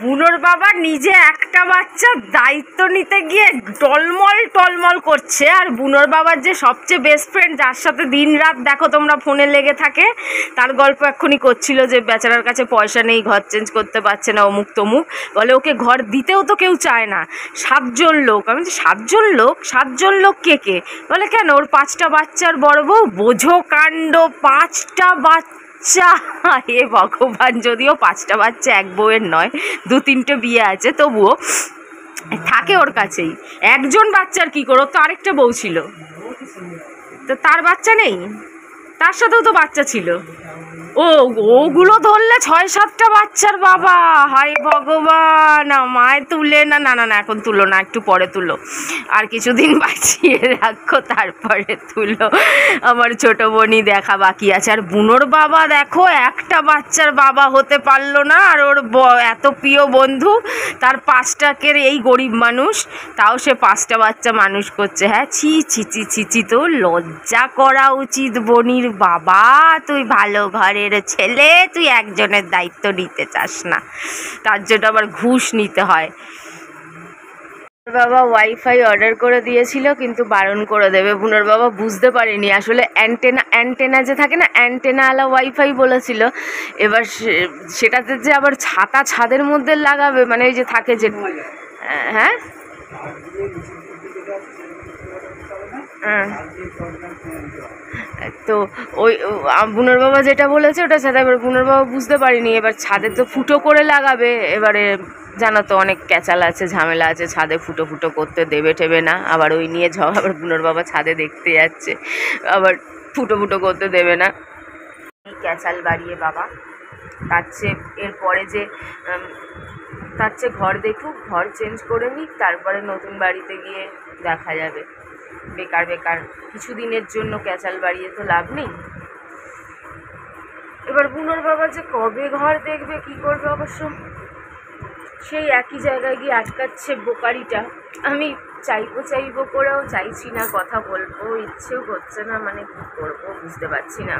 বুনোর বাবা নিজে একটা বাচ্চার দায়িত্ব নিতে গিয়ে টলমল টলমল করছে। আর বুনোর বাবার যে সবচেয়ে বেস্ট ফ্রেন্ড, যার সাথে দিন রাত দেখো তোমরা ফোনে লেগে থাকে, তার গল্প এক্ষুনি করছিল যে বেচারার কাছে পয়সা নেই, ঘর চেঞ্জ করতে পারছে না, অমুক তমুক। বলে ওকে ঘর দিতেও তো কেউ চায় না, 7 জন লোক। আমি বলছি 7 জন লোক? 7 জন লোক কে কে? বলে কেন, ওর 5টা বাচ্চার বড় বউ। বোঝো কাণ্ড, 5টা বাচ্চা! হে ভগবান, যদিও 5টা বাচ্চা এক বউয়ের নয়, 2-3টে বিয়ে আছে, তবুও থাকে ওর কাছেই। একজন বাচ্চার কি করো, তো আরেকটা বউ ছিল, তো তার বাচ্চা নেই? তার সাথেও তো বাচ্চা ছিল। ওগুলো ধরলে 6-7টা বাচ্চার বাবা। হায় ভগবান, আমায় তুলে না, না না না এখন তুলো না, একটু পরে তুলো, আর কিছুদিন বাঁচিয়ে রাখো, তারপরে তুলো। আমার ছোট বোনই দেখা বাকি আছে। আর বুনোর বাবা দেখো একটা বাচ্চার বাবা হতে পারলো না, আর ওর এত প্রিয় বন্ধু, তার 5টাকের এই গরিব মানুষ, তাও সে 5টা বাচ্চা মানুষ করছে। হ্যাঁ, ছি ছি ছি ছি ছি, তো লজ্জা করা উচিত বনির বাবা। তুই ভালো ঘরের ছেলে, তুই একজনের দায়িত্ব নিতে চাস না, তার জন্য আবার ঘুষ নিতে হয়। বাবা ওয়াইফাই অর্ডার করে দিয়েছিল, কিন্তু বারণ করে দেবে। বুনোর বাবা বুঝতে পারেনি আসলে অ্যান্টেনা যে থাকে না, অ্যান্টেনাওয়ালা ওয়াইফাই বলেছিল। এবার সেটাতে যে আবার ছাদের মধ্যে লাগাবে, মানে ওই যে থাকে যে, হ্যাঁ তো ওই বুনোর বাবা যেটা বলেছে ওটা ছাদে, এবার বুনোর বাবা বুঝতে পারিনি। এবার ছাদে তো ফুটো করে লাগাবে, এবারে জানো তো অনেক ক্যাচাল আছে, ঝামেলা আছে, ছাদে ফুটো ফুটো করতে দেবে টেবে না, আবার ওই নিয়ে আবার বুনোর বাবা ছাদে দেখতে যাচ্ছে, আবার ফুটো ফুটো করতে দেবে না, ক্যাচাল বাড়িয়ে বাবা। তার চেয়ে এরপরে যে তার চেয়ে ঘর দেখুক, ঘর চেঞ্জ করে নিক, তারপরে নতুন বাড়িতে গিয়ে দেখা যাবে। বেকার বেকার কিছুদিনের জন্য ক্যাচাল বাড়িয়ে তো লাভ নেই। এবার বুনোর বাবা যে কবে ঘর দেখবে, কি করবে, অবশ্য সেই একই জায়গায় গিয়ে আটকাচ্ছে বোকারিটা। আমি চাইবো করেও চাইছি না, কথা বলবো ইচ্ছেও করছে না, মানে কী করবো বুঝতে পারছি না।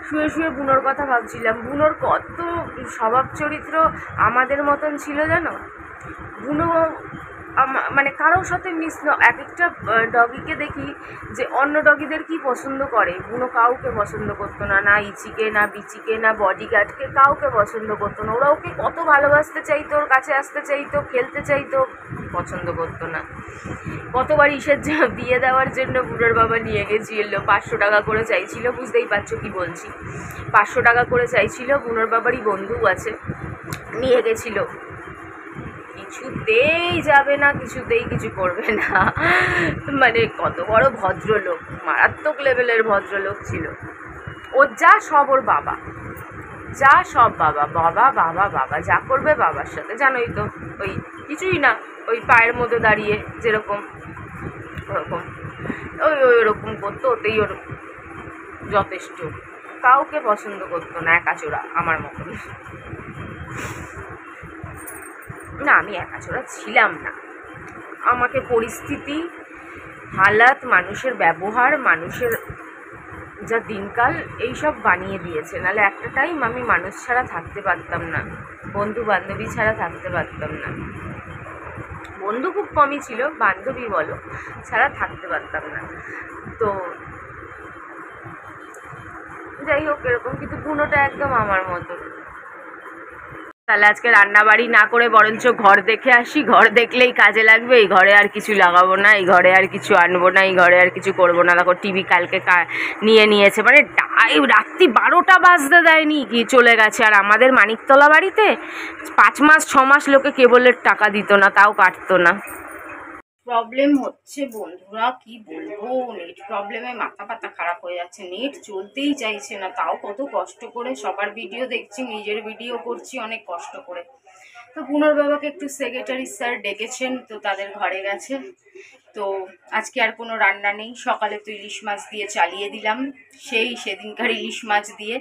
শুয়ে শুয়ে বুনোর কথা ভাবছিলাম। বুনোর কত স্বভাব চরিত্র আমাদের মতন ছিল জানো। বুনো মানে কারোর সাথে এক একটা ডগিকে দেখি যে অন্য ডগিদের কি পছন্দ করে, বুনো কাউকে পছন্দ করতো না, না ইচিকে, না বিচিকে, না বডিগার্ডকে, কাউকে পছন্দ করতো না। ওরা ওকে কত ভালোবাসতে চাইতো, ওর কাছে আসতে চাইতো, খেলতে চাইতো, পছন্দ করতো না। কতবার ইসের বিয়ে দেওয়ার জন্য বুনোর বাবা নিয়ে গেছিল, 500 টাকা করে চাইছিল, বুঝতেই পারছো কি বলছি, 500 টাকা করে চাইছিল। বুনোর বাবারই বন্ধু আছে, নিয়ে গেছিল, কিছুতেই যাবে না, কিছুতেই কিছু করবে না। মানে কত বড় ভদ্রলোক, মারাত্মক লেভেলের ভদ্রলোক ছিল। ওর যা সব ওর বাবা, যা সব বাবা বাবা বাবা বাবা, যা করবে বাবার সাথে। জানোই তো, ওই কিছুই না, ওই পায়ের মধ্যে দাঁড়িয়ে যেরকম ওরকম, ওরকম করতো, ওতেই ওর যথেষ্ট। কাউকে পছন্দ করতো না, একাচোরা আমার মতন। না, আমি একাচোরা ছিলাম না, আমাকে পরিস্থিতি, হালাত, মানুষের ব্যবহার, মানুষের যা দিনকাল, এইসব বানিয়ে দিয়েছে। নাহলে একটা টাইম আমি মানুষ ছাড়া থাকতে পারতাম না, বন্ধু বান্ধবী ছাড়া থাকতে পারতাম না। বন্ধু খুব কমই ছিল, বান্ধবী বলো, ছাড়া থাকতে পারতাম না। তো যাই হোক এরকম, কিন্তু বুনোটা একদম আমার মতো। তাহলে আজকে রান্নাবাড়ি না করে বরঞ্চ ঘর দেখে আসি, ঘর দেখলেই কাজে লাগবে। এই ঘরে আর কিছু লাগাবো না, এই ঘরে আর কিছু আনবো না, এই ঘরে আর কিছু করবো না। দেখো টিভি কালকে নিয়েছে, মানে রাত্রি 12টা বাজতে দেয়নি, কি চলে গেছে। আর আমাদের মানিকতলা বাড়িতে 5 মাস 6 মাস লোকে কেবলের টাকা দিত না, তাও কাটতো না। প্রবলেম হচ্ছে বন্ধুরা, কি বলবো, নেট প্রবলেমে মাথা পাতা খারাপ হয়ে যাচ্ছে, নেট চলতেই চাইছে না। তাও কত কষ্ট করে সবার ভিডিও দেখছি, নিজের ভিডিও করছি অনেক কষ্ট করে। তো বুনোর বাবাকে একটু সেক্রেটারি স্যার ডেকেছেন, তো তাদের ঘরে গেছে। তো আজকে আর কোনো রান্না নেই, সকালে তো ইলিশ মাছ দিয়ে চালিয়ে দিলাম, সেদিনকার ইলিশ মাছ দিয়ে।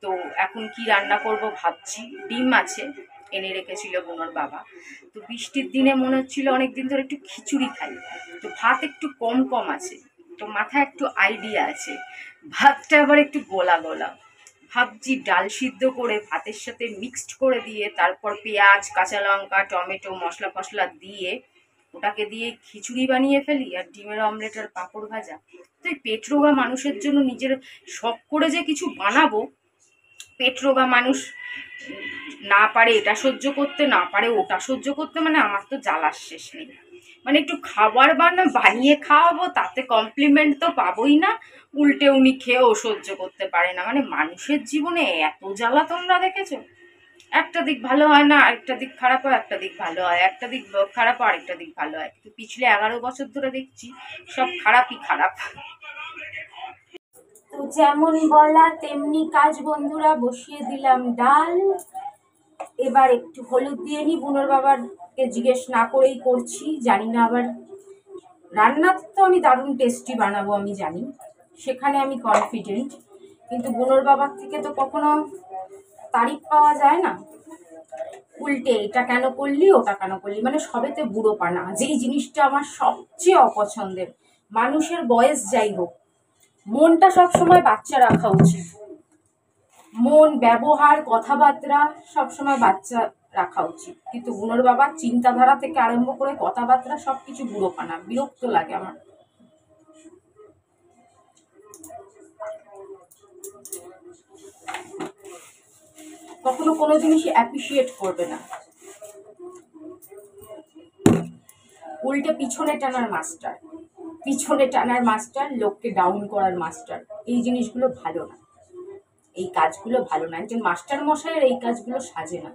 তো এখন কি রান্না করব ভাবছি। ডিম আছে, এনে রেখেছিল বুনোর বাবা। তো বৃষ্টির দিনে মনে হচ্ছিল অনেকদিন ধরে একটু খিচুড়ি খাই, তো ভাত একটু কম আছে, তো মাথায় একটু আইডিয়া আছে, ভাতটা আবার একটু গোলা গোলা, ভাবছি ডাল সিদ্ধ করে ভাতের সাথে মিক্সড করে দিয়ে তারপর পেঁয়াজ কাঁচা লঙ্কা টমেটো মশলা ফসলা দিয়ে ওটাকে দিয়ে খিচুড়ি বানিয়ে ফেলি আর ডিমের অমলেট আর পাঁপড় ভাজা। তো এই পেট রোগা মানুষের জন্য নিজের শখ করে যে কিছু বানাবো, পেট রোগা মানুষ না পারে এটা সহ্য করতে, না পারে ওটা সহ্য করতে, মানে আমার তো জ্বালার শেষ নেই। মানে একটু খাবার বানিয়ে খাওয়াবো, তাতে কমপ্লিমেন্ট তো পাবোই না, উল্টে উনি খেয়েও সহ্য করতে পারে না। মানে মানুষের জীবনে এত জ্বালা তোমরা দেখেছো? একটা দিক ভালো হয় না, আরেকটা দিক খারাপ হয়, একটা দিক ভালো হয়, একটা দিক খারাপ হয়, আরেকটা দিক ভালো হয়। কিন্তু পিছলে 11 বছর ধরে দেখছি সব খারাপই খারাপ। তো যেমন বলা তেমনি কাজ বন্ধুরা, বসিয়ে দিলাম ডাল। এবার একটু হলুদ দিয়ে নি, বুনোর বাবারকে জিজ্ঞেস না করেই করছি, জানি না আবার রান্না তো আমি দারুণ টেস্টি বানাবো আমি জানি, সেখানে আমি কনফিডেন্ট, কিন্তু বুনোর বাবার থেকে তো কখনো তারিফ পাওয়া যায় না, উল্টে এটা কেন করলি ওটা কেন করলি, মানে সবেতে বুড়ো পানা, যেই জিনিসটা আমার সবচেয়ে অপছন্দের। মানুষের বয়স যাই হোক, মনটা সবসময় বাচ্চা রাখা উচিত, মন ব্যবহার কথাবার্তা সবসময় বাচ্চা রাখা উচিত, কিন্তু বুনোর বাবার চিন্তাধারা থেকে আরম্ভ করে কথাবার্তা সবকিছু বুড়োপানা, বিরক্ত লাগে আমার। কখনো কোনো জিনিসই অ্যাপ্রিসিয়েট করবে না, উল্টে পিছনে টানার মাস্টার, পিছনে টানার মাস্টার, লোককে ডাউন করার মাস্টার। এই জিনিসগুলো ভালো না, এই কাজগুলো ভালো না, একজন মাস্টার মশাইয়ের এই কাজগুলো সাজে না।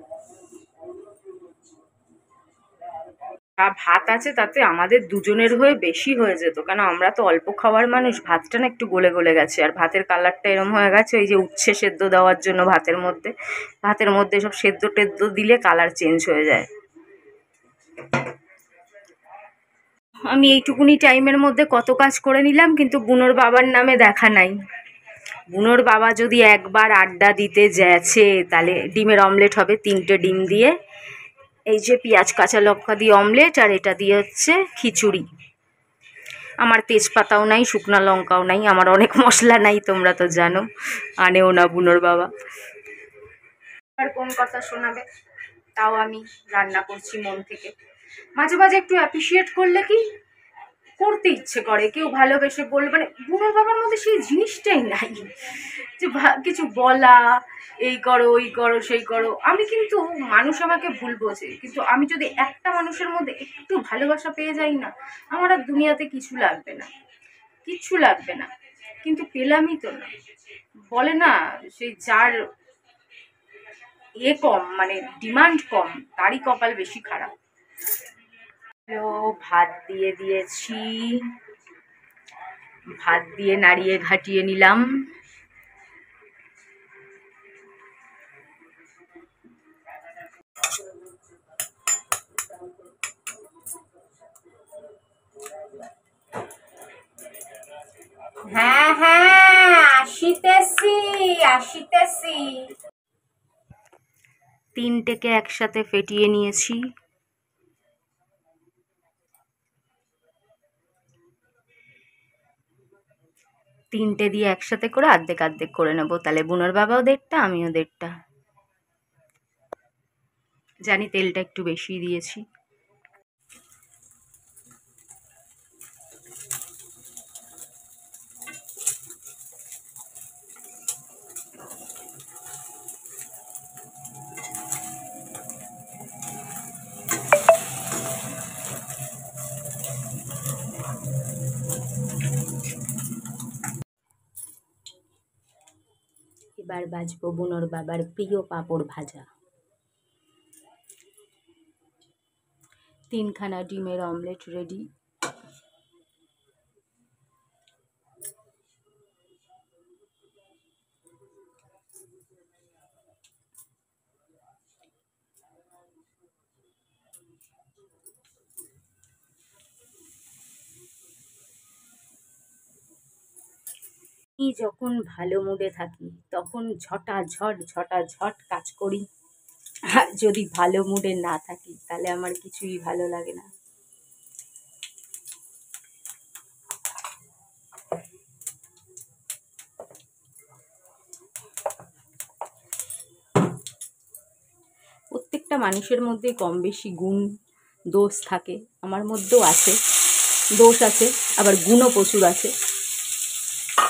ভাত আছে, তাতে আমাদের দুজনের হয়ে বেশি হয়ে যেত, কেন আমরা তো অল্প খাওয়ার মানুষ। ভাতটা না একটু গলে গলে গেছে, আর ভাতের কালারটা এরম হয়ে গেছে, ওই যে উচ্ছে সেদ্ধ দেওয়ার জন্য ভাতের মধ্যে সব সেদ্ধ টেদ্ধ দিলে কালার চেঞ্জ হয়ে যায়। আমি এইটুকুনি টাইমের মধ্যে কত কাজ করে নিলাম, কিন্তু বুনোর বাবার নামে দেখা নাই। বুনোর বাবা যদি একবার আড্ডা দিতে যাচ্ছে, তাহলে ডিমের অমলেট হবে 3টে ডিম দিয়ে, এই যে পেঁয়াজ কাঁচা লঙ্কা দিয়ে অমলেট, আর এটা দিয়ে হচ্ছে খিচুড়ি। আমার তেজপাতাও নাই, শুকনো লঙ্কাও নাই, আমার অনেক মশলা নাই, তোমরা তো জানো, আনেও না বুনোর বাবা। আর কোন কথা শোনাবে, তাও আমি রান্না করছি মন থেকে। মাঝে মাঝে একটু অ্যাপ্রিসিয়েট করলে কি করতে ইচ্ছে করে, কেউ ভালোবেসে বলবে, মানে বুনোর বাবার মধ্যে সেই জিনিসটাই নাই যে কিছু বলা, এই করো ওই করো সেই করো। আমি কিন্তু মানুষ আমাকে ভুল বোঝে, কিন্তু আমি যদি একটা মানুষের মধ্যে একটু ভালোবাসা পেয়ে যাই না, আমার আর দুনিয়াতে কিছু লাগবে না, কিচ্ছু লাগবে না। কিন্তু পেলামই তো না, বলে না সেই যার কম, মানে ডিমান্ড কম, তারই কপাল বেশি খারাপ। ভাত দিয়ে দিয়েছি, ভাত দিয়ে নাড়িয়ে ঘাটিয়ে নিলাম। হ্যাঁ হ্যাঁ, আসিতেছি আসিতেছি। 3টেকে একসাথে ফেটিয়ে নিয়েছি। তিনটে দিয়ে একসাথে করে অর্ধেক অর্ধেক করে নেবো, তাহলে বুনোর বাবাও 1.5টা আমিও 1.5টা। জানি তেলটা একটু বেশি দিয়েছি। এবার বাজবো বুনোর বাবার প্রিয় পাঁপড় ভাজা। 3খানা ডিমের অমলেট রেডি। যখন ভালো মুডে থাকি তখন ঝটাঝট কাজ করি, আর যদি ভালো মুডে না থাকি তাহলে আমার কিছুই ভালো লাগে না। প্রত্যেকটা মানুষের মধ্যেই কম বেশি গুণ দোষ থাকে, আমার মধ্যেও আছে, দোষ আছে, আবার গুণও প্রচুর আছে।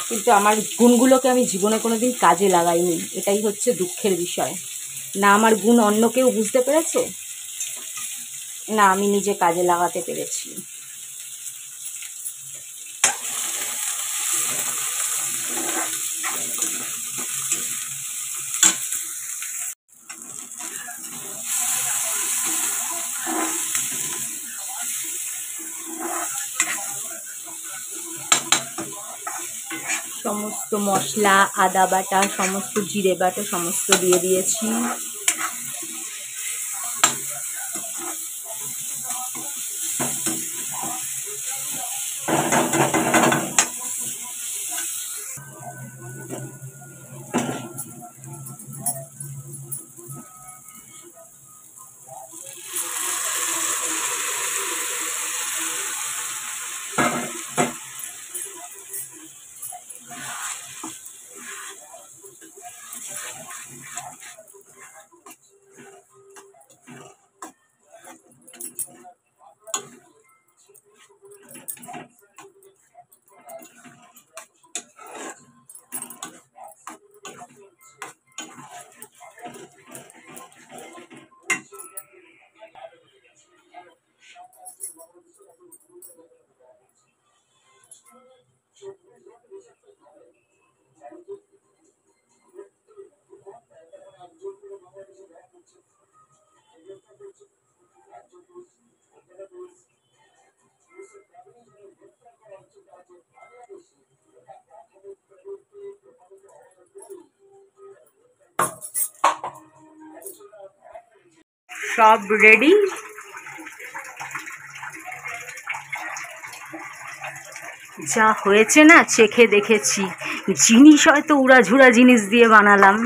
কিন্তু আমার গুণগুলোকে আমি জীবনে কোনো দিন কাজে লাগাইনি, এটাই হচ্ছে দুঃখের বিষয়। না আমার গুণ অন্য কেউ বুঝতে পেরেছে, না আমি নিজে কাজে লাগাতে পেরেছি। সমস্ত মশলা, আদা বাটা, সমস্ত জিরে বাটা সমস্ত দিয়ে দিয়েছি। সব রেডি। যা হয়েছে না চেখে দেখেছি, জিনিস হয়তো উড়াঝুড়া জিনিস দিয়ে বানালাম,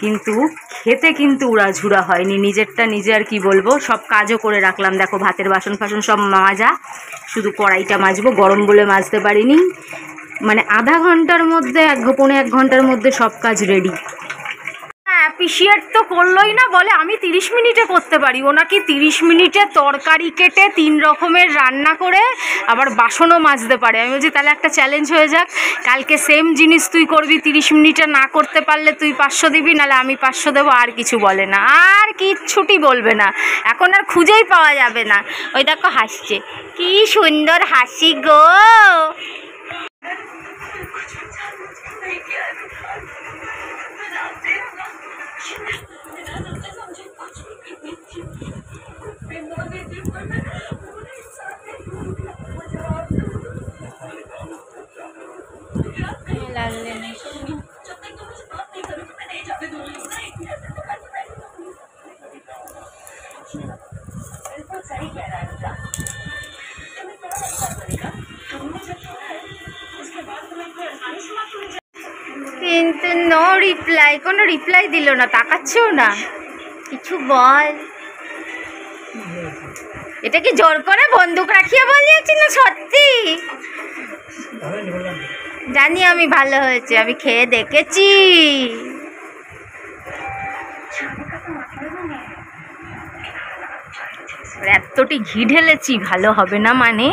কিন্তু খেতে কিন্তু উড়াঝুড়া হয়নি। নিজেরটা নিজে আর কি বলবো, সব কাজও করে রাখলাম। দেখো ভাতের বাসন ফাসন সব মাজা, শুধু কড়াইটা মাজবো, গরম বলে মাজতে পারিনি। মানে আধা ঘন্টার মধ্যে, পৌনে 1 ঘন্টার মধ্যে সব কাজ রেডি। অ্যাপ্রিসিয়েট তো করলোই না, বলে আমি 30 মিনিটে করতে পারি। ও নাকি 30 মিনিটে তরকারি কেটে 3 রকমের রান্না করে আবার বাসনও মাজতে পারে। আমি বলছি তাহলে একটা চ্যালেঞ্জ হয়ে যাক, কালকে সেম জিনিস তুই করবি, 30 মিনিটে না করতে পারলে তুই 500 দিবি, নাহলে আমি 500 দেবো। আর কিছু বলে না, আর কিচ্ছুটি বলবে না, এখন আর খুঁজেই পাওয়া যাবে না। ওই দেখো হাসছে, কি সুন্দর হাসি গো। কিন্তু নো রিপ্লাই, কোনো রিপ্লাই দিল না, তাকাচ্ছেও না। কিছু বল। এটা কি জোর করে বন্দুক রাখিয়ে বলিয়েছি না সত্যি? জানি আমি ভালো হয়েছে, আমি খেয়ে দেখেছি। এতটি ঘি ঢেলেছি, ভালো হবে না মানে?